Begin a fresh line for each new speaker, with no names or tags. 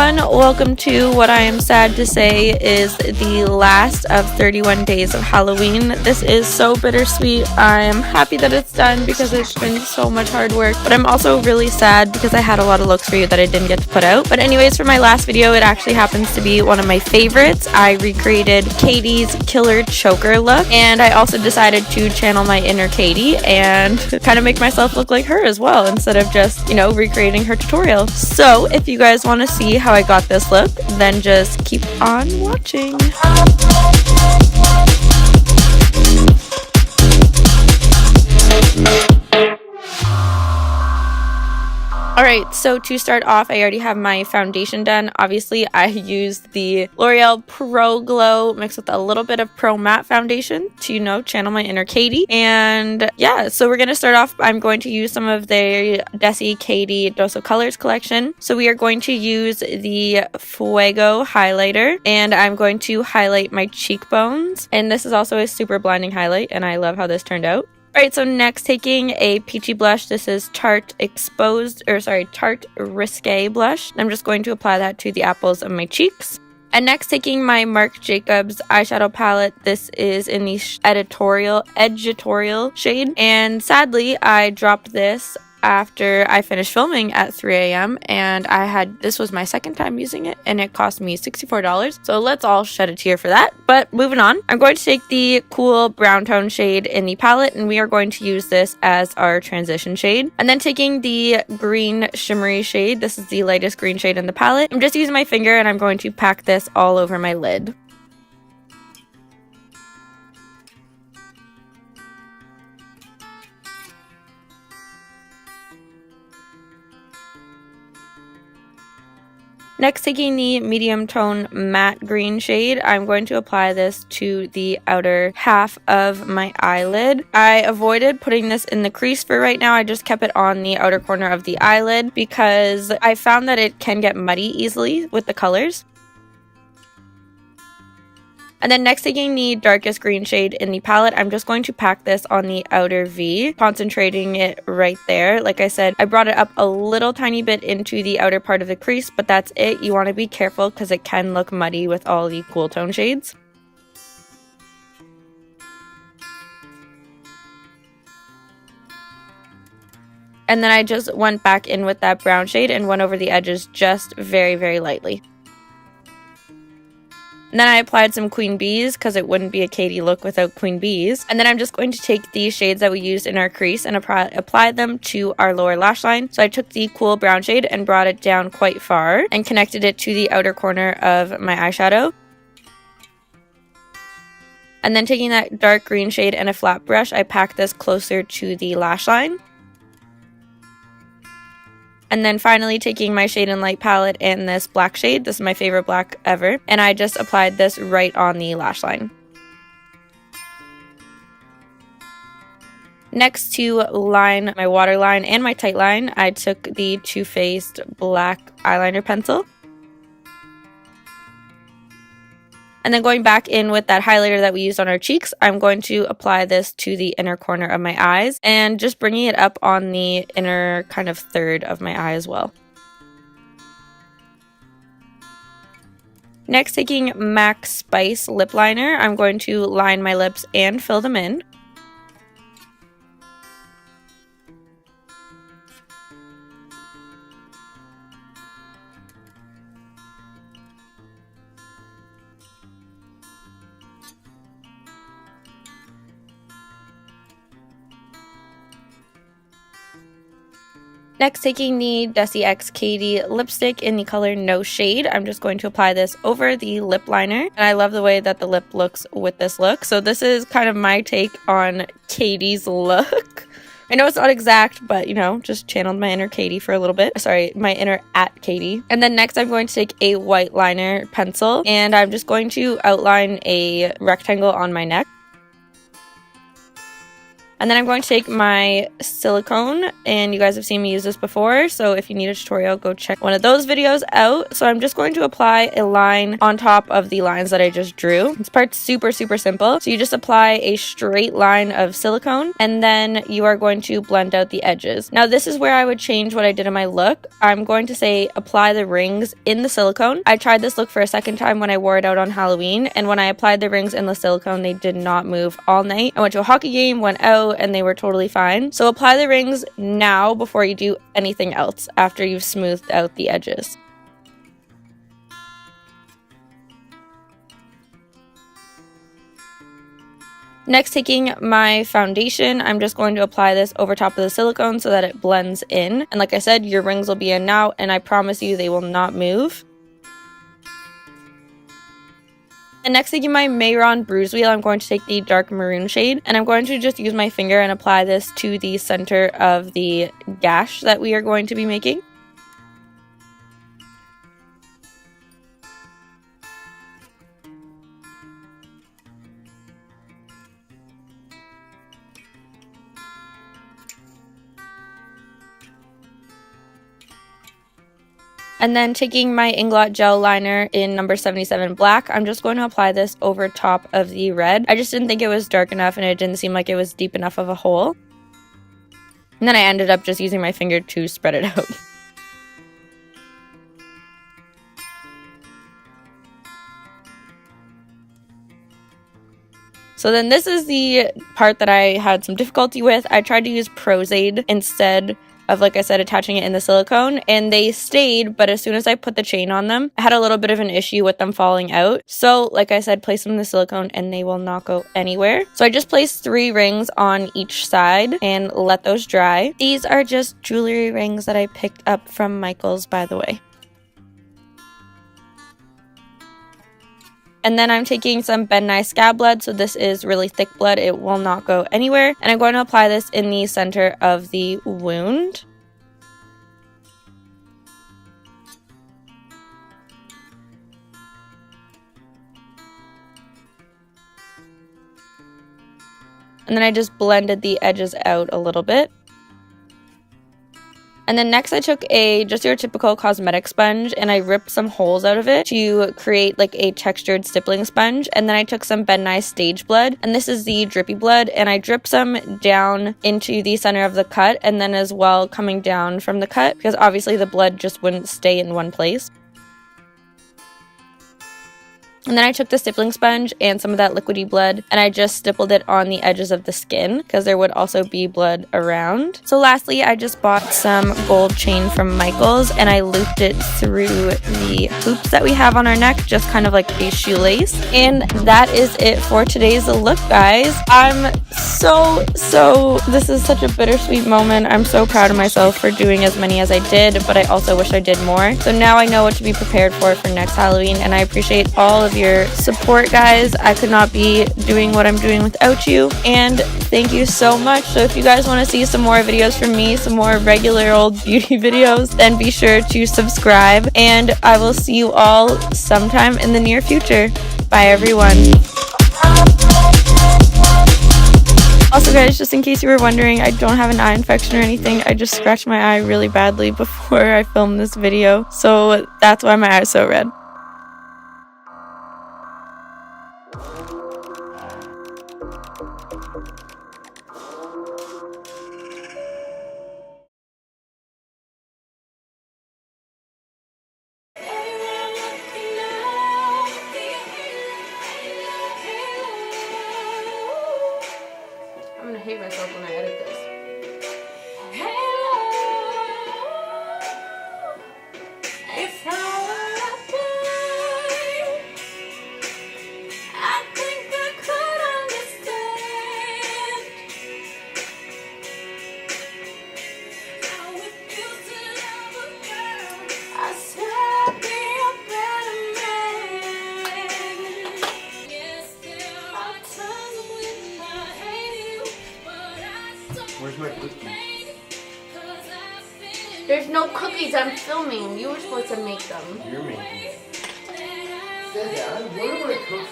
everyone, welcome to what I am sad to say is the last of 31 days of Halloween. This is so bittersweet. I'm happy that it's done because it's been so much hard work, but I'm also really sad because I had a lot of looks for you that I didn't get to put out. But anyways, for my last video, it actually happens to be one of my favorites. I recreated Katie's killer choker look, and I also decided to channel my inner Katie and kind of make myself look like her as well instead of just, recreating her tutorial. So if you guys want to see how I got this look, then just keep on watching. Alright, so to start off, I already have my foundation done. Obviously, I used the L'Oreal Pro Glow mixed with a little bit of Pro Matte foundation to, channel my inner Katie. And yeah, so we're going to start off. I'm going to use some of the Desi Katie Dose of Colors collection. So we are going to use the Fuego highlighter, and I'm going to highlight my cheekbones. And this is also a super blinding highlight, and I love how this turned out. Alright, so next taking a peachy blush. This is Tarte Risque blush. I'm just going to apply that to the apples of my cheeks. And next taking my Marc Jacobs eyeshadow palette. This is in the editorial shade. And sadly, I dropped this after I finished filming at 3 a.m. and this was my second time using it, and it cost me $64. So let's all shed a tear for that. But moving on, I'm going to take the cool brown tone shade in the palette, and we are going to use this as our transition shade. And then taking the green shimmery shade, this is the lightest green shade in the palette. I'm just using my finger, and I'm going to pack this all over my lid. Next, taking the medium tone matte green shade, I'm going to apply this to the outer half of my eyelid. I avoided putting this in the crease for right now. I just kept it on the outer corner of the eyelid because I found that it can get muddy easily with the colors. And then next, taking the darkest green shade in the palette, I'm just going to pack this on the outer V, concentrating it right there. Like I said, I brought it up a little tiny bit into the outer part of the crease, but that's it. You want to be careful because it can look muddy with all the cool tone shades. And then I just went back in with that brown shade and went over the edges just very, very lightly. And then I applied some Queen Bees because it wouldn't be a Katie look without Queen Bees. And then I'm just going to take these shades that we used in our crease and apply them to our lower lash line. So I took the cool brown shade and brought it down quite far and connected it to the outer corner of my eyeshadow. And then taking that dark green shade and a flat brush, I packed this closer to the lash line. And then finally taking my Shade and Light palette and this black shade, this is my favorite black ever, and I just applied this right on the lash line. Next, to line my waterline and my tight line, I took the Too Faced black eyeliner pencil. And then going back in with that highlighter that we used on our cheeks, I'm going to apply this to the inner corner of my eyes and just bringing it up on the inner kind of third of my eye as well. Next, taking MAC Spice lip liner, I'm going to line my lips and fill them in. Next, taking the Desi X Katie lipstick in the color No Shade, I'm just going to apply this over the lip liner. And I love the way that the lip looks with this look. So this is kind of my take on Katie's look. I know it's not exact, but, just channeled my inner Katie for a little bit. Sorry, my inner Katie. And then next, I'm going to take a white liner pencil, and I'm just going to outline a rectangle on my neck. And then I'm going to take my silicone, and you guys have seen me use this before, so if you need a tutorial, go check one of those videos out. So I'm just going to apply a line on top of the lines that I just drew. This part's super simple. So you just apply a straight line of silicone, and then you are going to blend out the edges. Now this is where I would change what I did in my look. I'm going to say apply the rings in the silicone. I tried this look for a second time when I wore it out on Halloween, and when I applied the rings in the silicone, they did not move all night. I went to a hockey game, went out, and they were totally fine. So apply the rings now before you do anything else, after you've smoothed out the edges. Next, taking my foundation, I'm just going to apply this over top of the silicone so that it blends in. And like I said, your rings will be in now, and I promise you they will not move. And next, taking my Mayron Bruise Wheel, I'm going to take the dark maroon shade, and I'm going to just use my finger and apply this to the center of the gash that we are going to be making. And then taking my Inglot gel liner in number 77 black, I'm just going to apply this over top of the red. I just didn't think it was dark enough, and it didn't seem like it was deep enough of a hole. And then I ended up just using my finger to spread it out. So then this is the part that I had some difficulty with. I tried to use Pros-Aid instead of, like I said, attaching it in the silicone, and they stayed, but as soon as I put the chain on them, I had a little bit of an issue with them falling out. So like I said, place them in the silicone and they will not go anywhere. So I just placed 3 rings on each side and let those dry. These are just jewelry rings that I picked up from Michael's, by the way. And then I'm taking some Ben Nye Scab blood, so this is really thick blood, it will not go anywhere. And I'm going to apply this in the center of the wound. And then I just blended the edges out a little bit. And then next I took just your typical cosmetic sponge, and I ripped some holes out of it to create like a textured stippling sponge. And then I took some Ben Nye Stage blood, and this is the drippy blood, and I dripped some down into the center of the cut, and then as well coming down from the cut, because obviously the blood just wouldn't stay in one place. And then I took the stippling sponge and some of that liquidy blood, and I just stippled it on the edges of the skin because there would also be blood around. So lastly, I just bought some gold chain from Michael's, and I looped it through the hoops that we have on our neck, just kind of like a shoelace. And that is it for today's look, guys. I'm this is such a bittersweet moment. I'm so proud of myself for doing as many as I did, but I also wish I did more. So now I know what to be prepared for next Halloween, and I appreciate all of your support, guys. I could not be doing what I'm doing without you, and thank you so much. So if you guys want to see some more videos from me, some more regular old beauty videos, then be sure to subscribe, and I will see you all sometime in the near future. Bye, everyone. Also, guys, just in case you were wondering, I don't have an eye infection or anything. I just scratched my eye really badly before I filmed this video, so that's why my eye is so red. I'm gonna hate myself when I edit this.
Where's my cookies?
There's no cookies, I'm filming. You were supposed to make them.
You're making. Dad, what am I cooking?